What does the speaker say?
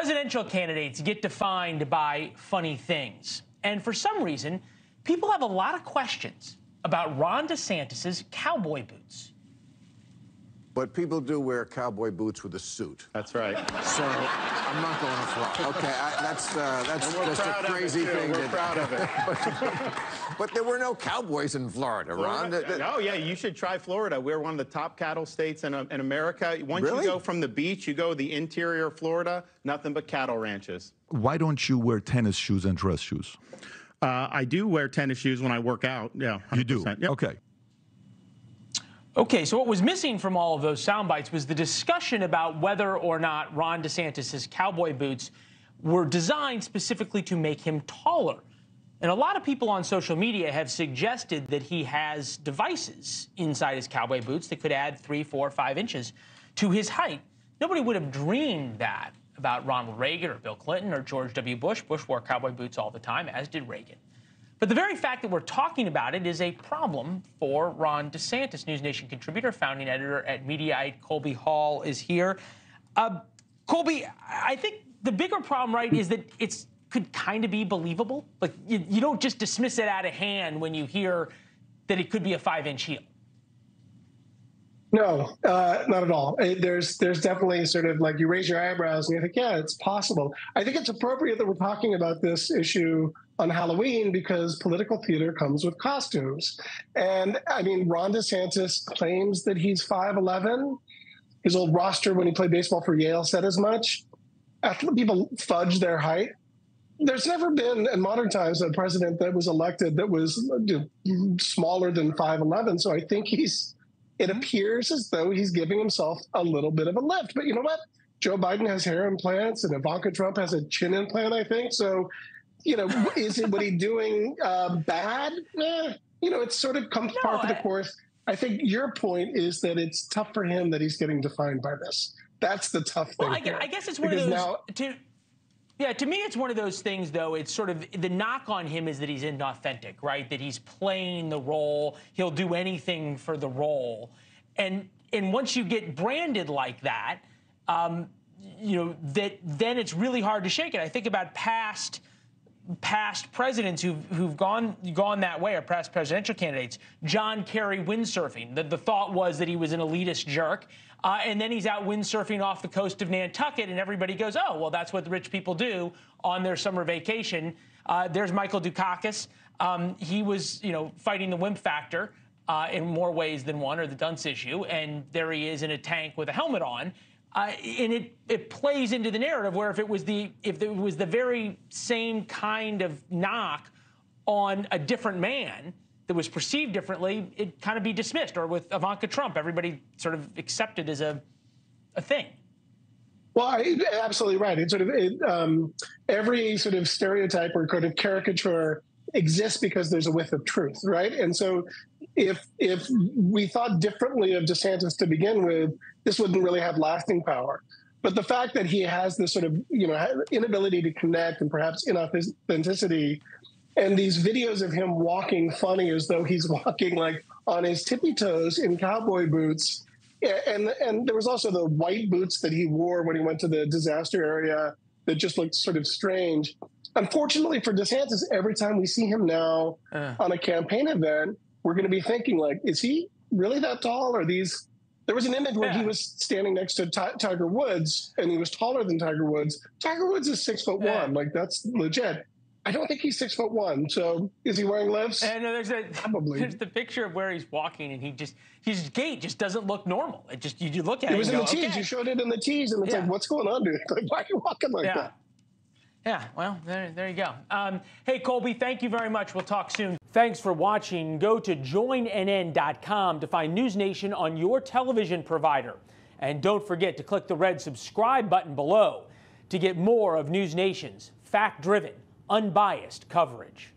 Presidential candidates get defined by funny things. And for some reason, people have a lot of questions about Ron DeSantis' cowboy boots. But people do wear cowboy boots with a suit. That's right. So I'm not going to fly. Okay, that's just a crazy thing. We're proud of it. But there were no cowboys in Florida, Ron. Oh, yeah, you should try Florida. We're one of the top cattle states in America. Once Really? you go from the beach, you go the interior of Florida, nothing but cattle ranches. Why don't you wear tennis shoes and dress shoes? I do wear tennis shoes when I work out. Yeah, 100%. You do? Yep. Okay. Okay, so what was missing from all of those sound bites was the discussion about whether or not Ron DeSantis' cowboy boots were designed specifically to make him taller. And a lot of people on social media have suggested that he has devices inside his cowboy boots that could add 3, 4, 5 inches to his height. Nobody would have dreamed that about Ronald Reagan or Bill Clinton or George W. Bush. Bush wore cowboy boots all the time, as did Reagan. But the very fact that we're talking about it is a problem for Ron DeSantis. NewsNation contributor, founding editor at Mediaite, Colby Hall, is here. Colby, I think the bigger problem, right, is that it could kind of be believable. Like, you don't just dismiss it out of hand when you hear that it could be a 5-inch heel. No, not at all. There's definitely sort of like you raise your eyebrows and you think, yeah, it's possible. I think it's appropriate that we're talking about this issue on Halloween because political theater comes with costumes. And I mean, Ron DeSantis claims that he's 5'11". His old roster when he played baseball for Yale said as much. After people fudge their height, there's never been in modern times a president that was elected that was smaller than 5'11". So I think it appears as though he's giving himself a little bit of a lift. But you know what? Joe Biden has hair implants and Ivanka Trump has a chin implant, I think. So, is it what he's doing bad? It's sort of comes par for the course. I think your point is that it's tough for him that he's getting defined by this. That's the tough thing. Well, I guess it's one of those. To me, it's one of those things, though. It's sort of the knock on him is that he's inauthentic, right? That he's playing the role. He'll do anything for the role. And once you get branded like that, then it's really hard to shake it. I think about past presidents who've gone that way, or past presidential candidates. John Kerry windsurfing. The thought was that he was an elitist jerk. And then he's out windsurfing off the coast of Nantucket, and everybody goes, oh, well, that's what the rich people do on their summer vacation. There's Michael Dukakis. He was, fighting the wimp factor in more ways than one, or the dunce issue. And there he is in a tank with a helmet on. And it plays into the narrative where if it was the very same kind of knock on a different man that was perceived differently, it'd kind of be dismissed. Or with Ivanka Trump, everybody sort of accepted as a thing. Well, absolutely right. It's sort of every sort of stereotype or kind of caricature exists because there's a whiff of truth, right? And so if we thought differently of DeSantis to begin with, this wouldn't really have lasting power. But the fact that he has this sort of, inability to connect and perhaps inauthenticity, and these videos of him walking funny as though he's walking like on his tippy toes in cowboy boots. And there was also the white boots that he wore when he went to the disaster area that just looked sort of strange. Unfortunately for DeSantis, every time we see him now on a campaign event, we're going to be thinking like, is he really that tall? Or these? There was an image where he was standing next to Tiger Woods and he was taller than Tiger Woods. Tiger Woods is 6'1". Like that's legit. I don't think he's 6'1". So is he wearing lifts? And Probably. There's the picture of where he's walking, and his gait just doesn't look normal. It just you look at it. It was in the tees. Okay. You showed it in the tees, and it's like, what's going on, dude? Like, why are you walking like that? Yeah. Well, there you go. Hey, Colby, thank you very much. We'll talk soon. Thanks for watching. Go to joinnn.com to find NewsNation on your television provider, and don't forget to click the red subscribe button below to get more of NewsNation's fact-driven, unbiased coverage.